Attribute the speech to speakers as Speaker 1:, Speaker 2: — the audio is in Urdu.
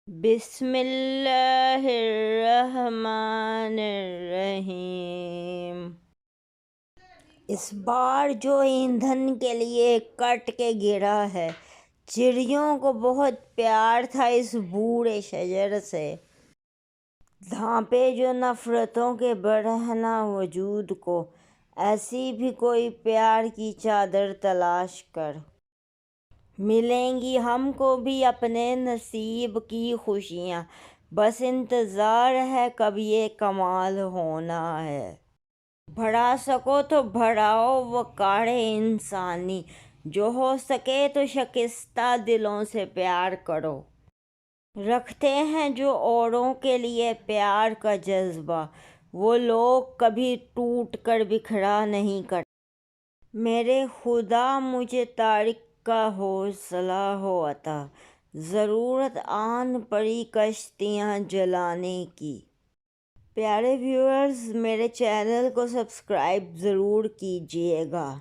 Speaker 1: بسم اللہ الرحمن الرحیم۔ اس بار جو ایندھن کے لیے کٹ کے گرا ہے، چڑیوں کو بہت پیار تھا اس بوڑھے شجر سے، ڈھانپے جو نفرتوں کے برہنہ وجود کو، ایسی بھی کوئی پیار کی چادر تلاش کر۔ ملیں گی ہم کو بھی اپنے نصیب کی خوشیاں، بس انتظار ہے کب یہ کمال ہونا ہے۔ بڑھا سکو تو بڑھاؤ وقار انسانی، جو ہو سکے تو شکستہ دلوں سے پیار کرو۔ رکھتے ہیں جو اوروں کے لیے پیار کا جذبہ، وہ لوگ کبھی ٹوٹ کر بکھرا نہیں کرتے۔ میرے خدا مجھے تارک کا حوصلہ ہو عطا، ضرورت آن پڑی کشتیاں جلانے کی۔ پیارے ویورز، میرے چینل کو سبسکرائب ضرور کیجیے گا۔